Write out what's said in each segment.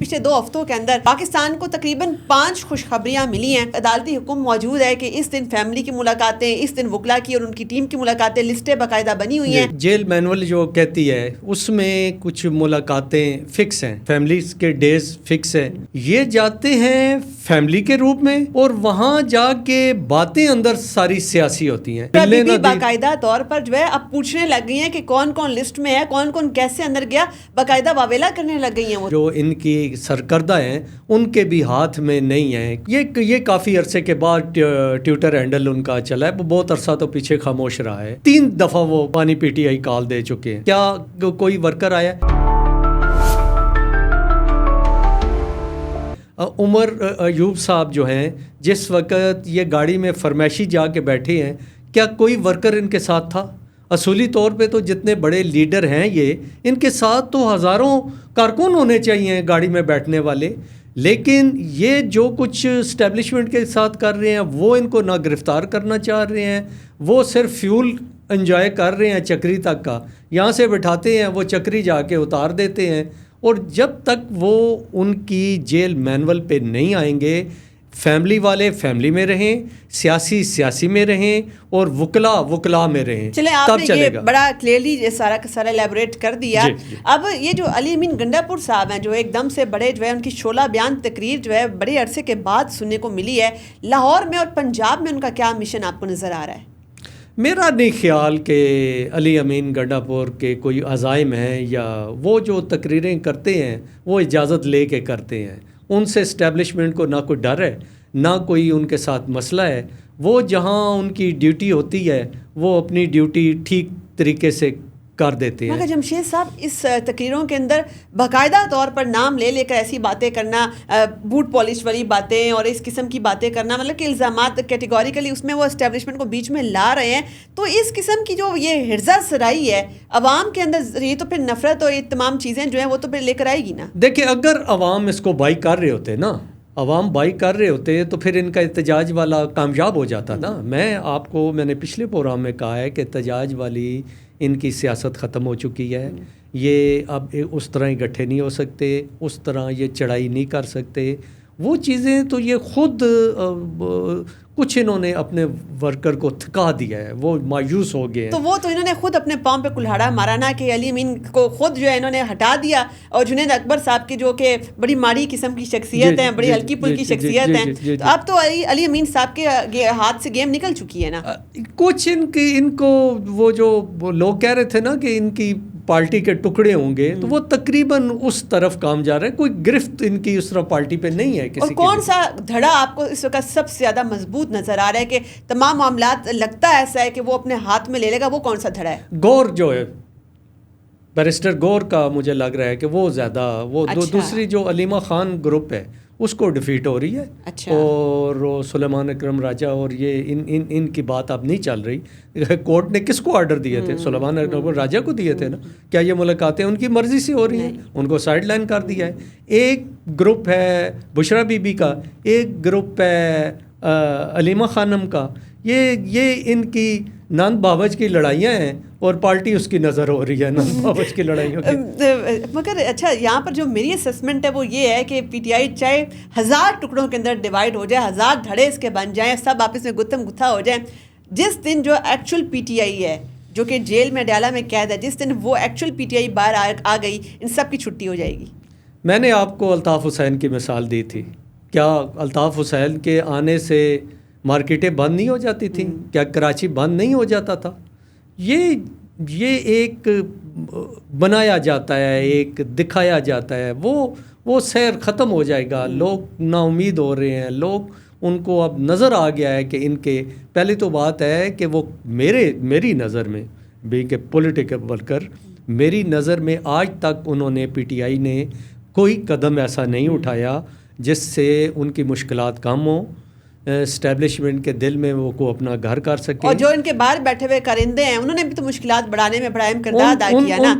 پچھلے 2 ہفتوں کے اندر پاکستان کو تقریباً 5 خوشخبریاں ملی ہیں. عدالتی حکم موجود ہے کہ اس دن فیملی کی ملاقاتیں، اس دن وکلا کی اور ان کی ٹیم کی ملاقاتیں، لسٹیں باقاعدہ بنی ہوئی ہیں. جیل مینول جو کہتی ہے اس میں کچھ ملاقاتیں فکس ہیں، فیملیز کے ڈیز فکس ہیں. یہ جاتے ہیں فیملی کے روپ میں اور وہاں جا کے باتیں اندر ساری سیاسی ہوتی ہیں. باقاعدہ طور پر جو ہے اب پوچھنے لگ گئی ہیں کہ کون کون لسٹ میں ہے، کون کون کیسے اندر گیا، باقاعدہ واویلا کرنے لگ گئی ہیں. وہ جو ان کی سرکردہ ہیں ان کے بھی ہاتھ میں نہیں ہیں. یہ کافی عرصے کے بعد ٹویٹر ہینڈل ان کا چلا ہے. وہ بہت عرصہ تو پیچھے خاموش رہا ہے. 3 دفعہ وہ پانی پی ٹی آئی کال دے چکے ہیں. کیا کوئی ورکر آیا؟ عمر ایوب صاحب جو ہیں، جس وقت یہ گاڑی میں فرمائشی جا کے بیٹھے ہیں، کیا کوئی ورکر ان کے ساتھ تھا؟ اصولی طور پہ تو جتنے بڑے لیڈر ہیں یہ، ان کے ساتھ تو ہزاروں کارکن ہونے چاہیے گاڑی میں بیٹھنے والے. لیکن یہ جو کچھ اسٹیبلشمنٹ کے ساتھ کر رہے ہیں، وہ ان کو نہ گرفتار کرنا چاہ رہے ہیں، وہ صرف فیول انجوائے کر رہے ہیں چکری تک کا. یہاں سے بٹھاتے ہیں، وہ چکری جا کے اتار دیتے ہیں. اور جب تک وہ ان کی جیل مینول پہ نہیں آئیں گے، فیملی والے فیملی میں رہیں، سیاسی میں رہیں اور وکلا میں رہیں. چلے آپ نے یہ بڑا کلیئرلی سارا کا سارا ایلیبوریٹ کر دیا. اب یہ جو علی امین گنڈا پور صاحب ہیں، جو ایک دم سے بڑے جو ہے ان کی شعلہ بیان تقریر جو ہے بڑے عرصے کے بعد سننے کو ملی ہے، لاہور میں اور پنجاب میں ان کا کیا مشن آپ کو نظر آ رہا ہے؟ میرا نہیں خیال کہ علی امین گنڈا پور کے کوئی عزائم ہیں، یا وہ جو تقریریں کرتے ہیں وہ اجازت لے کے کرتے ہیں. ان سے اسٹیبلشمنٹ کو نہ کوئی ڈر ہے، نہ کوئی ان کے ساتھ مسئلہ ہے. وہ جہاں ان کی ڈیوٹی ہوتی ہے وہ اپنی ڈیوٹی ٹھیک طریقے سے کر دیتے ہیں. مگر جمشید صاحب، اس تقریروں کے اندر باقاعدہ طور پر نام لے کر ایسی باتیں کرنا، بوٹ پالش والی باتیں اور اس قسم کی باتیں کرنا، مطلب کہ الزامات کیٹیگوریکلی اس میں وہ اسٹیبلشمنٹ کو بیچ میں لا رہے ہیں، تو اس قسم کی جو یہ ہرزہ سرائی ہے عوام کے اندر، یہ تو پھر نفرت اور یہ تمام چیزیں جو ہیں وہ تو پھر لے کر آئے گی نا. دیکھیں، اگر عوام اس کو بائی کر رہے ہوتے نا، تو پھر ان کا احتجاج والا کامیاب ہو جاتا نا. میں نے پچھلے پروگرام میں کہا ہے کہ احتجاج والی ان کی سیاست ختم ہو چکی ہے. یہ اب اس طرح ہی گٹھے نہیں ہو سکتے، اس طرح یہ چڑھائی نہیں کر سکتے. وہ چیزیں تو یہ خود کچھ انہوں نے اپنے ورکر کو تھکا دیا ہے، وہ مایوس ہو گئے ہیں. تو وہ تو انہوں نے خود اپنے پاؤں پہ کلہاڑا مارا نا، کہ علی امین کو خود جو ہے انہوں نے ہٹا دیا، اور جنید اکبر صاحب کی جو کہ بڑی ماڑی قسم کی شخصیت ہیں، بڑی ہلکی پھلکی شخصیت ہیں. اب تو علی امین صاحب کے ہاتھ سے گیم نکل چکی ہے نا. کچھ ان کو وہ جو لوگ کہہ رہے تھے نا کہ ان کی پارٹی کے ٹکڑے ہوں گے، تو وہ تقریباً اس طرف کام جا رہا ہے. کوئی گرفت ان کی اس طرح پارٹی پہ نہیں ہے کسی. اور کون سا دھڑا آپ کو اس وقت سب سے زیادہ مضبوط نظر آ رہا ہے کہ تمام معاملات لگتا ایسا ہے کہ وہ اپنے ہاتھ میں لے لے گا؟ وہ کون سا دھڑا ہے؟ گور جو ہے، بیرسٹر گور کا مجھے لگ رہا ہے کہ وہ زیادہ دوسری جو علیمہ خان گروپ ہے اس کو ڈیفیٹ ہو رہی ہے. اور سلیمان اکرم راجہ اور یہ ان کی بات اب نہیں چل رہی. کورٹ نے کس کو آرڈر دیے تھے؟ سلیمان اکرم راجہ کو دیے تھے نا. کیا یہ ملاقاتیں ان کی مرضی سے ہو رہی ہیں؟ ان کو سائڈ لائن کر دیا ہے. ایک گروپ ہے بشرا بی بی کا، ایک گروپ ہے علیمہ خانم کا. یہ ان کی نند بابج کی لڑائیاں ہیں اور پارٹی اس کی نظر ہو رہی ہے نند بابج کی لڑائیوں کی. مگر اچھا، یہاں پر جو میری اسسمنٹ ہے وہ یہ ہے کہ پی ٹی آئی چاہے 1000 ٹکڑوں کے اندر ڈیوائڈ ہو جائے، 1000 دھڑے اس کے بن جائیں، سب آپس میں گتھم گتھا ہو جائیں، جس دن جو ایکچوئل پی ٹی آئی ہے جو کہ جیل میں ڈالا میں قید ہے، جس دن وہ ایکچوئل پی ٹی آئی باہر آ گئی، ان سب کی چھٹی ہو جائے گی. میں نے آپ کو الطاف حسین کی مثال دی تھی. کیا الطاف حسین کے آنے سے مارکیٹیں بند نہیں ہو جاتی تھیں؟ کیا کراچی بند نہیں ہو جاتا تھا؟ یہ ایک بنایا جاتا ہے، ایک دکھایا جاتا ہے. وہ سیر ختم ہو جائے گا. لوگ نا امید ہو رہے ہیں. لوگ ان کو اب نظر آ گیا ہے کہ ان کے پہلی تو بات ہے کہ وہ میری نظر میں بینگ اے پولیٹیکل ورکر، میری نظر میں آج تک انہوں نے پی ٹی آئی نے کوئی قدم ایسا نہیں اٹھایا جس سے ان کی مشکلات کم ہوں، اسٹیبلشمنٹ کے دل میں وہ کو اپنا گھر کر سکیں. اور جو ان کے باہر بیٹھے ہوئے کرندے ہیں انہوں نے بھی تو مشکلات بڑھانے میں بڑا اہم کردار ادا کیا نا.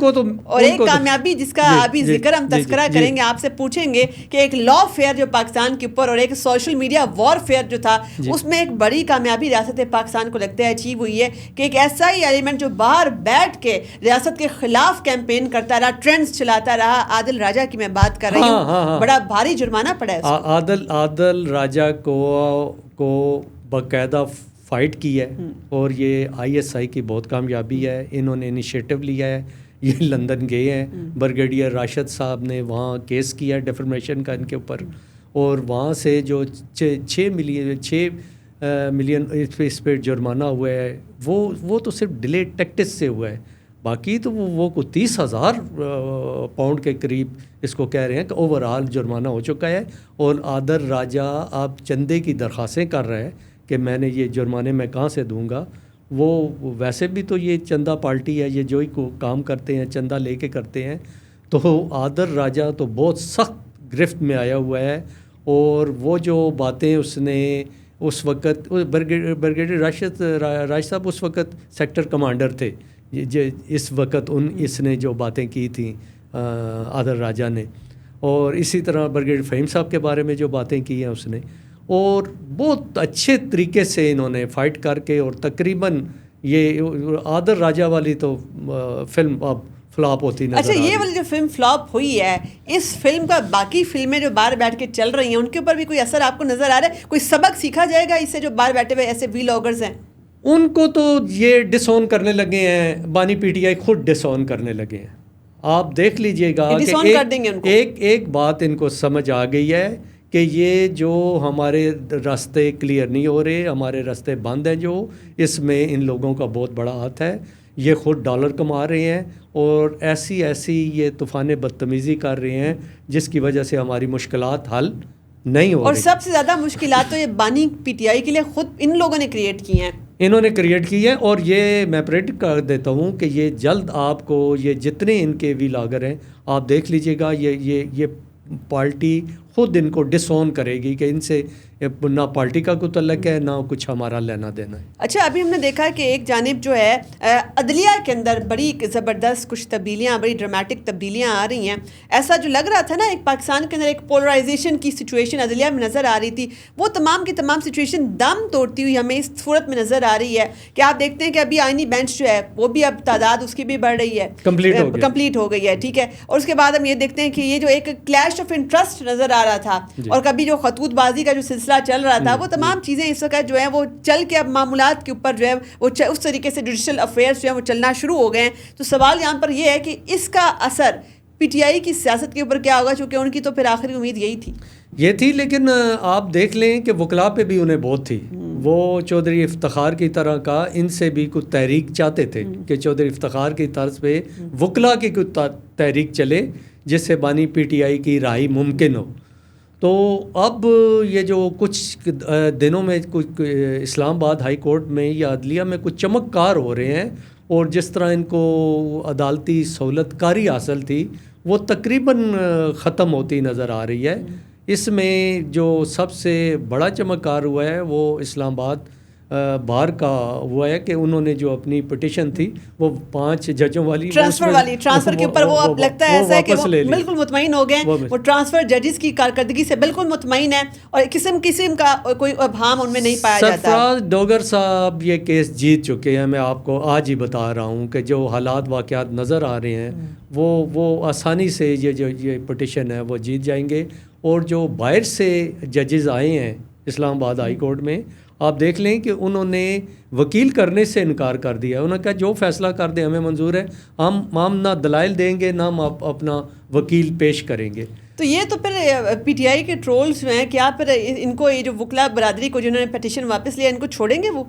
اور ایک کامیابی جس کا ابھی ذکر ہم تذکرہ کریں گے, آپ سے پوچھیں گے کہ ایک لا فیئر جو پاکستان کے اوپر اور ایک سوشل میڈیا وار فیئر جو تھا اس میں ایک بڑی کامیابی ریاست پاکستان کو لگتا ہے اچیو ہوئی ہے کہ ایک ایسا ہی ایلیمنٹ جو باہر بیٹھ کے ریاست کے خلاف کیمپین کرتا رہا, ٹرینڈز چلاتا رہا, عادل راجہ کی میں بات کر رہی ہوں, بڑا بھاری جرمانہ پڑا ہے. عادل راجہ کو باقاعدہ فائٹ کی ہے اور یہ ISI کی بہت کامیابی ہے. انہوں نے انیشیٹو لیا ہے, یہ لندن گئے ہیں, بریگیڈیئر راشد صاحب نے وہاں کیس کیا ہے ڈیفرمیشن کا ان کے اوپر, اور وہاں سے جو 6 ملین اس پہ جرمانہ ہوا ہے وہ تو صرف ڈیلے ٹیکٹس سے ہوا ہے. باقی تو وہ کو 30,000 پاؤنڈ کے قریب اس کو کہہ رہے ہیں کہ اوور آل جرمانہ ہو چکا ہے. اور عادل راجہ اب چندے کی درخواستیں کر رہا ہے کہ میں نے یہ جرمانے میں کہاں سے دوں گا. وہ ویسے بھی تو یہ چندہ پارٹی ہے, یہ جو ہی کام کرتے ہیں چندہ لے کے کرتے ہیں. تو عادل راجہ تو بہت سخت گرفت میں آیا ہوا ہے. اور وہ جو باتیں اس نے اس وقت بریگیڈیئر راشد صاحب اس وقت سیکٹر کمانڈر تھے, اس وقت اس نے جو باتیں کی تھیں عادل راجہ نے, اور اسی طرح بریگیڈیئر فہیم صاحب کے بارے میں جو باتیں کی ہیں اس نے, اور بہت اچھے طریقے سے انہوں نے فائٹ کر کے, اور تقریباً یہ عادل راجہ والی تو فلم اب فلاپ ہوتی نظر. اچھا, یہ والی جو فلم فلاپ ہوئی ہے, اس فلم کا باقی فلمیں جو باہر بیٹھ کے چل رہی ہیں ان کے اوپر بھی کوئی اثر آپ کو نظر آ رہا ہے؟ کوئی سبق سیکھا جائے گا اس سے جو باہر بیٹھے ہوئے ایسے ویلاگرز ہیں؟ ان کو تو یہ ڈس آن کرنے لگے ہیں, بانی PTI خود ڈس آن کرنے لگے ہیں. آپ دیکھ لیجئے گا کہ ایک بات ان کو سمجھ آ گئی ہے کہ یہ جو ہمارے راستے کلیئر نہیں ہو رہے, ہمارے راستے بند ہیں, جو اس میں ان لوگوں کا بہت بڑا ہاتھ ہے. یہ خود ڈالر کما رہے ہیں اور ایسی یہ طوفان بدتمیزی کر رہے ہیں جس کی وجہ سے ہماری مشکلات حل نہیں ہو رہی. اور سب سے زیادہ مشکلات تو یہ بانی PTI کے لیے خود ان لوگوں نے کریٹ کی ہیں. انہوں نے کریٹ کی ہے, اور یہ میں پریڈکٹ کر دیتا ہوں کہ یہ جلد آپ کو یہ جتنے ان کے ویلاگر ہیں آپ دیکھ لیجئے گا, یہ پارٹی خود ان کو ڈس آن کرے گی کہ ان سے نہ پارٹی کا کوئی تعلق ہے نہ کچھ ہمارا لینا دینا ہے. اچھا, ابھی ہم نے دیکھا کہ ایک جانب جو ہے عدلیہ کے اندر بڑی زبردست کچھ تبدیلیاں, بڑی ڈرامٹک تبدیلیاں آ رہی ہیں. ایسا جو لگ رہا تھا نا ایک پاکستان کے اندر ایک پولرائزیشن کی سچویشن عدلیہ میں نظر آ رہی تھی, وہ تمام کی تمام سچویشن دم توڑتی ہوئی ہمیں اس صورت میں نظر آ رہی ہے کہ آپ دیکھتے ہیں کہ ابھی آئینی بینچ جو ہے وہ بھی اب تعداد اس کی بھی بڑھ رہی ہے, کمپلیٹ ہو گئی ہے. ٹھیک ہے, اور اس کے بعد ہم یہ دیکھتے ہیں کہ یہ جو ایک کلیش آف انٹرسٹ نظر آ رہا تھا اور کبھی جو خطوط بازی کا جو سلسلہ چل رہا تھا, وہ تمام چیزیں اس وقت جو ہے وہ چل کے اب معاملات کے اوپر جو ہے وہ اس طریقے سے جوڈیشل افیئرس جو ہے وہ چلنا شروع ہو گئے ہیں. تو سوال یہاں پر یہ ہے کہ اس کا اثر PTI کی سیاست کے اوپر کیا ہوگا, چونکہ ان کی تو پھر آخری امید یہی تھی. لیکن آپ دیکھ لیں کہ وکلاء پہ بھی انہیں بہت تھی. وہ چودھری افتخار کی طرح کا ان سے بھی کچھ تحریک چاہتے تھے کہ چودھری افتخار کی طرز پہ وکلاء کی کچھ تحریک چلے جس سے بانی PTI کی رہائی ممکن ہو. تو اب یہ جو کچھ دنوں میں کچھ اسلام آباد ہائی کورٹ میں یا عدلیہ میں کچھ چمکار ہو رہے ہیں, اور جس طرح ان کو عدالتی سہولت کاری حاصل تھی وہ تقریباً ختم ہوتی نظر آ رہی ہے. اس میں جو سب سے بڑا چمکار ہوا ہے وہ اسلام آباد بار کا ہوا ہے کہ انہوں نے جو اپنی پٹیشن تھی وہ 5 ججوں والی ٹرانسفر کے اوپر وہ اب لگتا ہے ایسا کہ وہ بالکل مطمئن ہو گئے, وہ ٹرانسفر ججز کی کارکردگی سے بالکل مطمئن ہے اور قسم کا کوئی ابہام ان میں نہیں پایا جاتا. سرفراز ڈوگر صاحب یہ کیس جیت چکے ہیں. میں آپ کو آج ہی بتا رہا ہوں کہ جو حالات واقعات نظر آ رہے ہیں وہ آسانی سے یہ پٹیشن ہے وہ جیت جائیں گے. اور جو باہر سے ججز آئے ہیں اسلام آباد ہائی کورٹ میں, آپ دیکھ لیں کہ انہوں نے وکیل کرنے سے انکار کر دیا. انہوں نے کہا جو فیصلہ کر دیں ہمیں منظور ہے, ہم نہ دلائل دیں گے نہ ہم اپنا وکیل پیش کریں گے. تو یہ تو پھر PTI کے ٹرولز جو ہیں, کیا پھر ان کو یہ جو وکلا برادری کو جنہوں نے پٹیشن واپس لیا ان کو چھوڑیں گے؟ وہ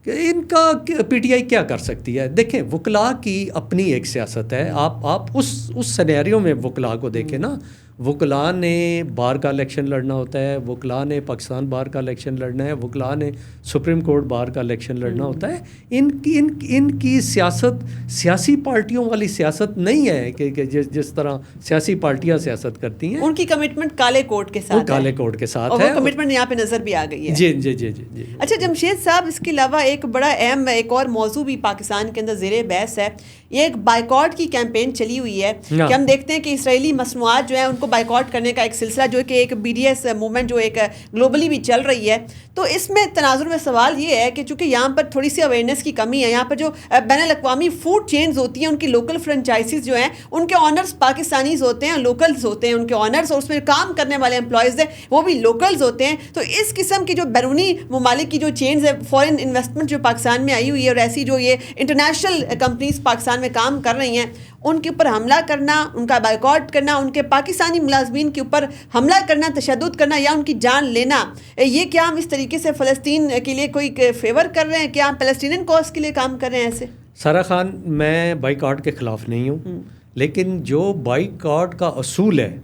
ان کا PTI کیا کر سکتی ہے؟ دیکھیں, وکلاء کی اپنی ایک سیاست ہے. آپ اس سینیریو میں وکلاء کو دیکھیں نا, وکلاء نے بار کا الیکشن لڑنا ہوتا ہے, وکلاء نے پاکستان بار کا الیکشن لڑنا ہے, وکلاء نے سپریم کورٹ بار کا الیکشن لڑنا ہوتا ہے. ان کی سیاست سیاسی پارٹیوں والی سیاست نہیں ہے کہ جس طرح سیاسی پارٹیاں سیاست کرتی ہیں. ان کی کمٹمنٹ کالے کوٹ کے ساتھ, کالے کوٹ کے ساتھ ہے, اور وہ کمٹمنٹ یہاں پہ نظر بھی آ گئی ہے. جی جی جی جی جی. اچھا جمشید صاحب, اس کے علاوہ ایک بڑا اہم ایک اور موضوع بھی پاکستان کے اندر زیر بحث ہے. یہ ایک بائیکاٹ کی کیمپین چلی ہوئی ہے کہ ہم دیکھتے ہیں کہ اسرائیلی مصنوعات جو ہیں ان کو بائیکاٹ کرنے کا ایک سلسلہ جو کہ ایک بی ڈی ایس موومنٹ جو ایک گلوبلی بھی چل رہی ہے. تو اس میں تناظر میں سوال یہ ہے کہ چونکہ یہاں پر تھوڑی سی اویئرنیس کی کمی ہے, یہاں پر جو بین الاقوامی فوڈ چینز ہوتی ہیں ان کی لوکل فرنچائزز جو ہیں ان کے آنرز پاکستانیز ہوتے ہیں, لوکلز ہوتے ہیں ان کے آنرز, اور اس میں کام کرنے والے امپلائیز ہیں وہ بھی لوکلز ہوتے ہیں. تو اس قسم کی جو بیرونی ممالک کی جو چینز ہے, فورن انویسٹمنٹ جو پاکستان میں آئی ہوئی ہے, اور ایسی جو یہ انٹرنیشنل کمپنیز پاکستان میں کام کر رہی ہیں, ان کے اوپر حملہ کرنا, ان کا بائیکاٹ کرنا, ان کے پاکستانی ملازمین کے اوپر حملہ کرنا, تشدد کرنا یا ان کی جان لینا, یہ کیا ہم اس طریقے سے فلسطین کے لیے کوئی فیور کر رہے ہیں؟ کیا ہم پیلسٹینین کاز کے لیے کام کر رہے ہیں ایسے؟ سارا خان, میں بائیکاٹ کے خلاف نہیں ہوں, لیکن جو بائیکاٹ کا اصول ہے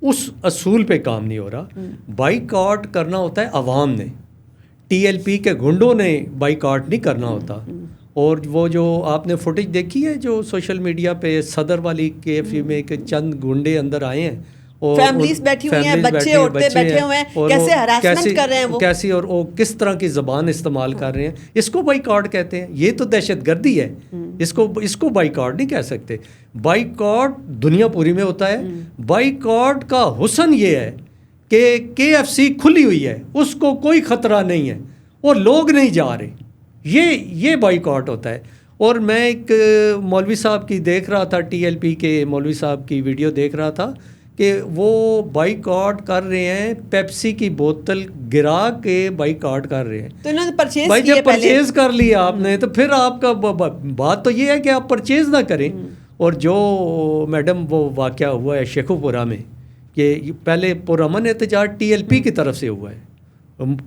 اس اصول پہ کام نہیں ہو رہا. بائیکاٹ کرنا ہوتا ہے عوام نے, ٹی ایل پی کے گنڈوں نے بائیکاٹ نہیں کرنا ہوتا. اور وہ جو آپ نے فوٹیج دیکھی ہے جو سوشل میڈیا پہ صدر والی کیفے میں کہ چند گنڈے اندر آئے ہیں اور فیملیز بیٹھی ہوئی ہیں, بچے عورتیں بیٹھے ہوئے ہیں, کیسے ہراسمنٹ کر رہے ہیں وہ, کیسی, اور وہ کس طرح کی زبان استعمال کر رہے ہیں, اس کو بائیکاٹ کہتے ہیں. یہ تو دہشت گردی ہے, اس کو بائیکاٹ نہیں کہہ سکتے. بائیکاٹ دنیا پوری میں ہوتا ہے. بائیکاٹ کا حسن یہ ہے کہ کے ایف سی کھلی ہوئی ہے, اس کو کوئی خطرہ نہیں ہے اور لوگ نہیں جا رہے, یہ بائیکاٹ ہوتا ہے. اور میں ایک مولوی صاحب کی دیکھ رہا تھا, ٹی ایل پی کے مولوی صاحب کی ویڈیو دیکھ رہا تھا کہ وہ بائیکاٹ کر رہے ہیں, پیپسی کی بوتل گرا کے بائیکاٹ کر رہے ہیں. تو انہوں نے پرچیز بھائی جب پرچیز کر لیا آپ نے تو پھر آپ کا بات تو یہ ہے کہ آپ پرچیز نہ کریں. اور جو میڈم وہ واقعہ ہوا ہے شیخو پورہ میں کہ پہلے پرامن احتجاج ٹی ایل پی کی طرف سے ہوا ہے,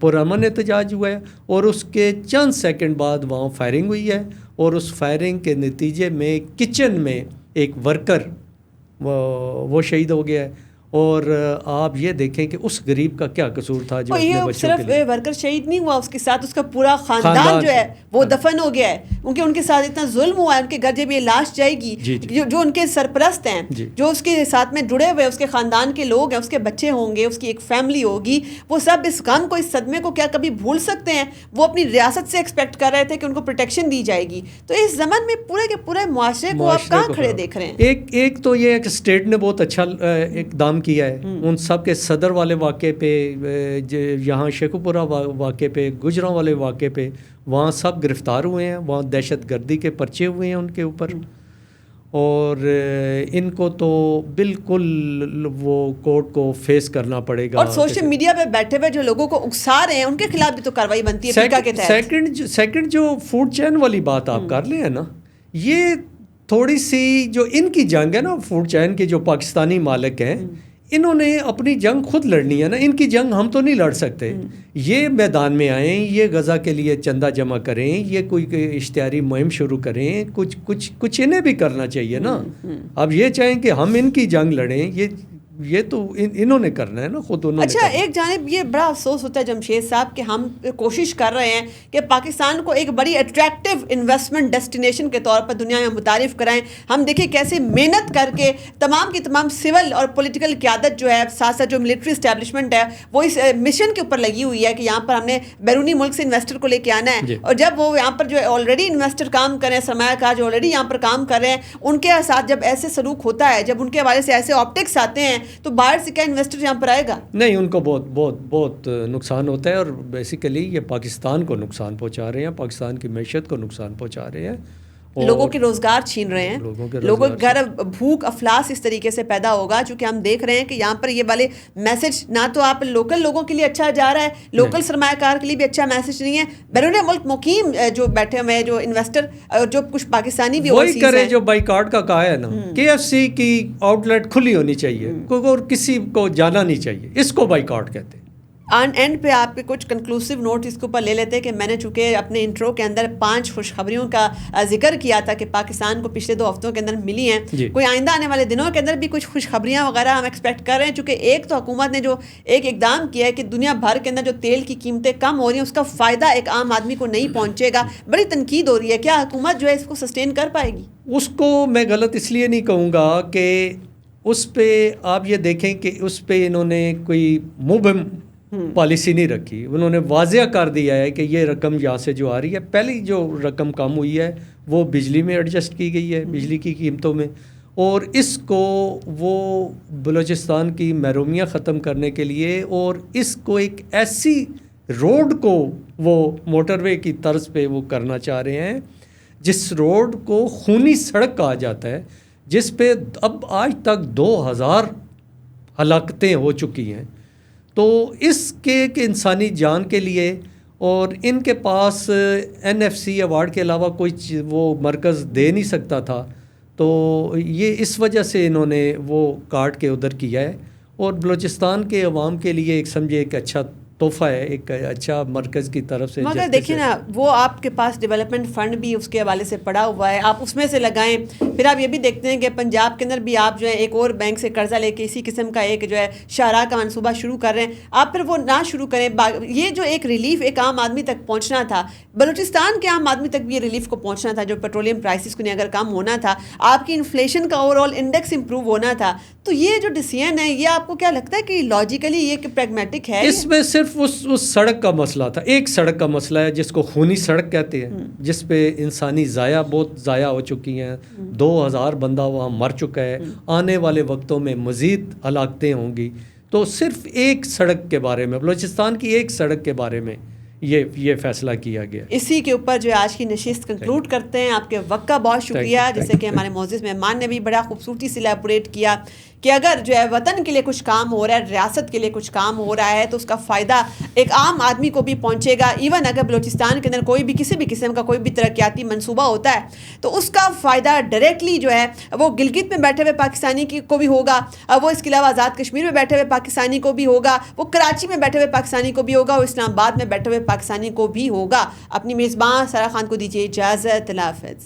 پرامن احتجاج ہوا ہے, اور اس کے چند سیکنڈ بعد وہاں فائرنگ ہوئی ہے, اور اس فائرنگ کے نتیجے میں کچن میں ایک ورکر وہ شہید ہو گیا ہے. اور آپ یہ دیکھیں کہ اس غریب کا کیا قصور تھا جو اپنے بچوں کے لیے. صرف ورکر شہید نہیں ہوا, اس کے ساتھ اس کا پورا خاندان جو ہے وہ دفن ہو گیا ہے, کیونکہ ان کے ساتھ اتنا ظلم ہوا ہے. ان کے گھر جب یہ لاش جائے گی, جو ان کے سرپرست ہیں, جو اس کے ساتھ میں جڑے ہوئے اس کے خاندان کے لوگ ہیں, اس کے بچے ہوں گے, اس کی ایک فیملی ہوگی, وہ سب اس غم کو, اس صدمے کو کیا کبھی بھول سکتے ہیں؟ وہ اپنی ریاست سے ایکسپیکٹ کر رہے تھے کہ ان کو پروٹیکشن دی جائے گی. تو اس زمن میں پورے کے پورے معاشرے کو آپ کہاں کھڑے دیکھ رہے ہیں؟ ایک تو یہ ہے کہ اسٹیٹ نے بہت اچھا اقدام کیا ہے ان سب کے صدر والے واقعے پہ, یہاں شیخو پورہ واقعے پہ, گجراں والے واقعے پہ, وہاں سب گرفتار ہوئے ہیں, وہاں دہشت گردی کے پرچے ہوئے ہیں ان کے اوپر. اور ان کو تو بالکل وہ کورٹ کو فیس کرنا پڑے گا. اور سوشل میڈیا پہ بیٹھے ہوئے جو لوگوں کو اکسا رہے ہیں ان کے خلاف بھی تو کارروائی بنتی ہے فقہ کے تحت. سیکنڈ جو فوڈ چین والی بات آپ کر لیں نا, یہ تھوڑی سی جو ان کی جنگ ہے نا فوڈ چین کے جو پاکستانی مالک ہیں, انہوں نے اپنی جنگ خود لڑنی ہے نا. ان کی جنگ ہم تو نہیں لڑ سکتے. یہ میدان میں آئیں, یہ غزہ کے لیے چندہ جمع کریں, یہ کوئی اشتہاری مہم شروع کریں, کچھ انہیں بھی کرنا چاہیے نا. اب یہ چاہیں کہ ہم ان کی جنگ لڑیں, یہ تو انہوں نے کرنا ہے نا, خود انہوں نے. اچھا, ایک جانب یہ بڑا افسوس ہوتا ہے جمشید صاحب کہ ہم کوشش کر رہے ہیں کہ پاکستان کو ایک بڑی اٹریکٹیو انویسٹمنٹ ڈیسٹینیشن کے طور پر دنیا میں متعارف کرائیں. ہم دیکھیں کیسے محنت کر کے تمام کی تمام سول اور پولیٹیکل قیادت جو ہے, ساتھ ساتھ جو ملٹری اسٹیبلشمنٹ ہے, وہ اس مشن کے اوپر لگی ہوئی ہے کہ یہاں پر ہم نے بیرونی ملک سے انویسٹر کو لے کے آنا ہے. اور جب وہ یہاں پر جو آلریڈی انویسٹر کام کر رہے ہیں, سرمایہ کار جو آلریڈی یہاں پر کام کر رہے ہیں, ان کے ساتھ جب ایسے سلوک ہوتا ہے, جب ان کے حوالے سے ایسے آپٹکس آتے ہیں, تو باہر سے کیا انویسٹر یہاں پر آئے گا؟ نہیں, ان کو بہت بہت بہت نقصان ہوتا ہے. اور بیسیکلی یہ پاکستان کو نقصان پہنچا رہے ہیں, پاکستان کی معیشت کو نقصان پہنچا رہے ہیں, لوگوں کے روزگار چھین رہے ہیں, لوگوں کے گھر بھوک افلاس اس طریقے سے پیدا ہوگا. چونکہ ہم دیکھ رہے ہیں کہ یہاں پر یہ والے میسج نہ تو آپ لوکل لوگوں کے لیے اچھا جا رہا ہے, لوکل سرمایہ کار کے لیے بھی اچھا میسج نہیں ہے. بیرون ملک مقیم جو بیٹھے ہوئے ہیں جو انویسٹر, جو کچھ پاکستانی بھی وہی کرے جو بائیکاٹ کا کہا ہے نا. کے ایف سی کی آؤٹ لیٹ کھلی ہونی چاہیے اور کسی کو جانا نہیں چاہیے, اس کو بائیکاٹ کہتے ہیں. اینڈ پہ آپ کے کچھ کنکلوسیو نوٹ اس کے اوپر لے لیتے کہ میں نے چونکہ اپنے انٹرو کے اندر 5 خوشخبریوں کا ذکر کیا تھا کہ پاکستان کو پچھلے 2 ہفتوں کے اندر ملی ہیں، کوئی آئندہ آنے والے دنوں کے اندر بھی کچھ خوشخبریاں وغیرہ ہم ایکسپیکٹ کر رہے ہیں؟ چونکہ ایک تو حکومت نے جو ایک اقدام کیا ہے کہ دنیا بھر کے اندر جو تیل کی قیمتیں کم ہو رہی ہیں اس کا فائدہ ایک عام آدمی کو نہیں پہنچے گا، بڑی تنقید ہو رہی ہے، کیا حکومت جو ہے اس کو سسٹین کر پائے گی؟ اس کو میں غلط اس لیے نہیں کہوں گا کہ اس پہ آپ یہ دیکھیں کہ اس پہ انہوں نے کوئی مبہم پالیسی نہیں رکھی، انہوں نے واضح کر دیا ہے کہ یہ رقم یہاں سے جو آ رہی ہے، پہلی جو رقم کم ہوئی ہے وہ بجلی میں ایڈجسٹ کی گئی ہے، بجلی کی قیمتوں میں، اور اس کو وہ بلوچستان کی محرومیاں ختم کرنے کے لیے اور اس کو ایک ایسی روڈ کو وہ موٹر وے کی طرز پہ وہ کرنا چاہ رہے ہیں جس روڈ کو خونی سڑک کہا جاتا ہے، جس پہ اب آج تک 2000 ہلاکتیں ہو چکی ہیں۔ تو اس کے کہ انسانی جان کے لیے، اور ان کے پاس NFC ایوارڈ کے علاوہ کوئی وہ مرکز دے نہیں سکتا تھا، تو یہ اس وجہ سے انہوں نے وہ کاٹ کے ادھر کیا ہے، اور بلوچستان کے عوام کے لیے ایک سمجھے ایک اچھا تحفہ ہے، ایک اچھا مرکز کی طرف سے۔ مگر دیکھیں نا، وہ آپ کے پاس ڈیولپمنٹ فنڈ بھی اس کے حوالے سے پڑا ہوا ہے، آپ اس میں سے لگائیں، پھر آپ یہ بھی دیکھتے ہیں کہ پنجاب کے اندر بھی آپ جو ہے ایک اور بینک سے قرضہ لے کے اسی قسم کا ایک جو ہے شاہراہ کا منصوبہ شروع کر رہے ہیں، آپ پھر وہ نہ شروع کریں۔ یہ جو ایک ریلیف ایک عام آدمی تک پہنچنا تھا، بلوچستان کے عام آدمی تک بھی یہ ریلیف کو پہنچنا تھا، جو پیٹرولیم پرائسز کو نہیں اگر کم ہونا تھا، آپ کی انفلیشن کا اوور آل انڈیکس امپروو ہونا تھا، تو یہ جو ڈیسیژن ہے یہ آپ کو کیا لگتا ہے کہ لاجیکلی یہ کہ پریگمیٹک ہے؟ اس میں صرف اس سڑک کا مسئلہ تھا، ایک سڑک کا مسئلہ ہے جس کو خونی سڑک کہتے ہیں، جس پہ انسانی بہت ضائع ہو چکی ہیں، 2000 بندہ وہاں مر چکا ہے، آنے والے وقتوں میں مزید ہلاکتیں ہوں گی۔ تو صرف ایک سڑک کے بارے میں، بلوچستان کی ایک سڑک کے بارے میں یہ فیصلہ کیا گیا۔ اسی کے اوپر جو آج کی نشست کنکلوڈ کرتے ہیں۔ آپ کے وقت کا بہت شکریہ، جیسے کہ ہمارے معزز مہمان نے بھی بڑا خوبصورتی سے الیبوریٹ کیا کہ اگر جو ہے وطن کے لیے کچھ کام ہو رہا ہے، ریاست کے لیے کچھ کام ہو رہا ہے، تو اس کا فائدہ ایک عام آدمی کو بھی پہنچے گا۔ ایون اگر بلوچستان کے اندر کوئی بھی کسی بھی قسم کا کوئی بھی ترقیاتی منصوبہ ہوتا ہے تو اس کا فائدہ ڈائریکٹلی جو ہے وہ گلگت میں بیٹھے ہوئے پاکستانی کو بھی ہوگا، وہ اس کے علاوہ آزاد کشمیر میں بیٹھے ہوئے پاکستانی کو بھی ہوگا، وہ کراچی میں بیٹھے ہوئے پاکستانی کو بھی ہوگا، اور اسلام آباد میں بیٹھے ہوئے پاکستانی کو بھی ہوگا۔ اپنی میزبان سارا خان کو دیجیے اجازت، اللہ حافظ۔